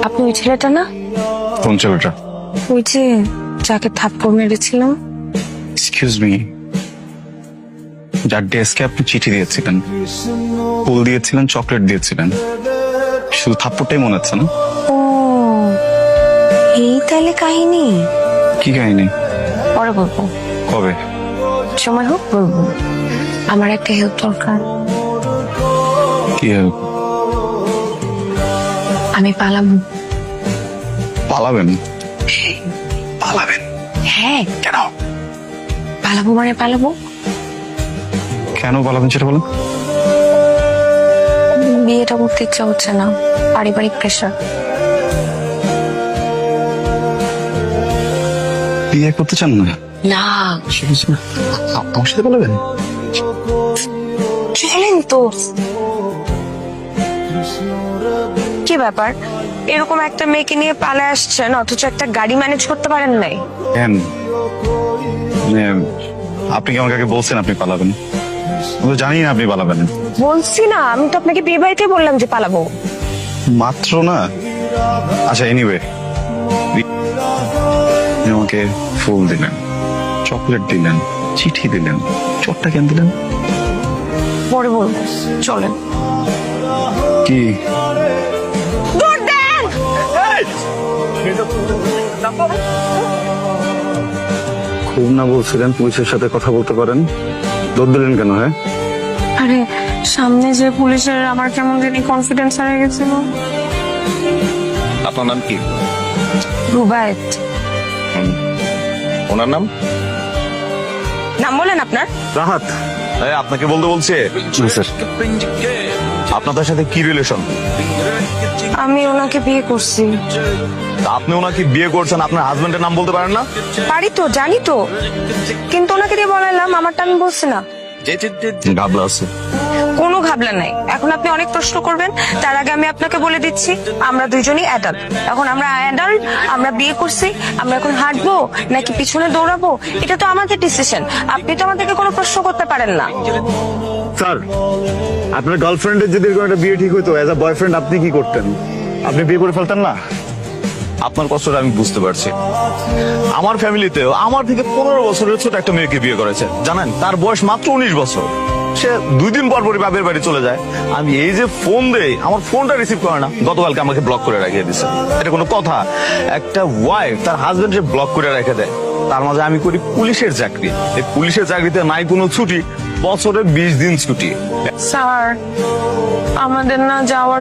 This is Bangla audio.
আপনি ওই ছেলেটা না? কোন ছেলেটা? ওই যে যাকে থাপ্পড় মেরেছিলাম। এক্সকিউজ মি, যার ডেস্কে আপনি চিঠি দিয়েছিলেন, ফুল দিয়েছিলেন, চকলেট দিয়েছিলেন, শুধু থাপ্পড়টাই মনে হচ্ছে না? ও, এই তাহলে কাহিনী। কি কাহিনী? পরে বলবো, কবে? সময় হোক বলবো। আমার একটা হেল্প দরকার। কি help? আমি পালাবো। পালাবেন? পালাবেন? হ্যাঁ, কেন? পালাবো মানে পালাবো। কেন পালাবেন সেটা বলেন। বিয়েটা করতে ইচ্ছা হচ্ছে না, পারিবারিক প্রেশার। বিয়ে করতে চান না? না, আমার সাথে পালাবেন? চলেন তো। কি ব্যাপার, এরকম একটা মেয়েকে নিয়ে পালায় আসছেন অথচ একটা গাড়ি ম্যানেজ করতে পারেন নাই? কেন? মানে, আপনি কি আমাকে আগে বলছেন আপনি পালাবেন? আমি তো জানি না আপনি পালাবেন। বলছি না, আমি তো আপনাকে বিয়ে বাড়িতে বললাম যে পালাবো। মাত্র না। আচ্ছা, এনিওয়ে, আমাকে ফুল দিলেন, চকলেট দিলেন, চিঠি দিলেন, চটটা কেন দিলেন? পরে বলবো, চলেন। কি? দৌড় দেন। খুব না বলছিলেন পুলিশের সাথে কথা বলতে পারেন, দৌড় দিলেন কেন? হ্যাঁ, আরে সামনে যে পুলিশের আমার কেমন জানি কনফিডেন্স হারিয়ে গেছিল। আপনার নাম কি? রুবায়েত। ওনার নাম? নাম বলেন আপনার। রাহাত। আপনাকে বলতে বলছে। স্যার, আপনাদের সাথে কি রিলেশন? আমি ওনাকে বিয়ে করছি। আপনি ওনাকে বিয়ে করছেন, আপনার হাজবেন্ডের নাম বলতে পারেন না? পারি তো, জানি তো, কিন্তু ওনাকে দিয়ে বলালাম, আমারটা আমি বলছি না। ঘাবলা আছে। কোনো ঘাবলা নাই। এখন আপনি অনেক প্রশ্ন করবেন, তার আগে আমি আপনাকে বলে দিচ্ছি, আমরা দুইজনই অ্যাডাল্ট। এখন আমরা অ্যাডাল্ট, আমরা বিয়ে করছি, আমরা এখন হাঁটবো নাকি পিছনে দৌড়াবো এটা তো আমাদের ডিসিশন। আপনি তো আমাদেরকে কোনো প্রশ্ন করতে পারেন না। স্যার, আপনার গার্লফ্রেন্ডের যদি এরকম একটা বিয়ে ঠিক হইতো, অ্যাজ আ বয়ফ্রেন্ড আপনি কি করতেন? আপনি বিয়ে করে ফেলতেন না? আপনার কষ্টটা আমি বুঝতে পারছি। আমার ফ্যামিলিতেও আমার থেকে 15 বছরের ছোট একটা মেয়েকে বিয়ে করেছে, জানেন? তার বয়স মাত্র 19 বছর। সে 2 দিন পর পরই বাপের বাড়ি চলে যায়। আমি এই যে ফোন দেই, আমার ফোনটা রিসিভ করে না। গতকালকে আমাকে ব্লক করে রেখে দিছে। এটা কোনো কথা? একটা ওয়াইফ তার হাজবেন্ডকে ব্লক করে রেখে দেয়। তার মাঝে আমি করি পুলিশের চাকরি। এই পুলিশের চাকরিতে নাই কোনো ছুটি, বছরে 20 দিন ছুটি। স্যার, আমাদের না যাওয়ার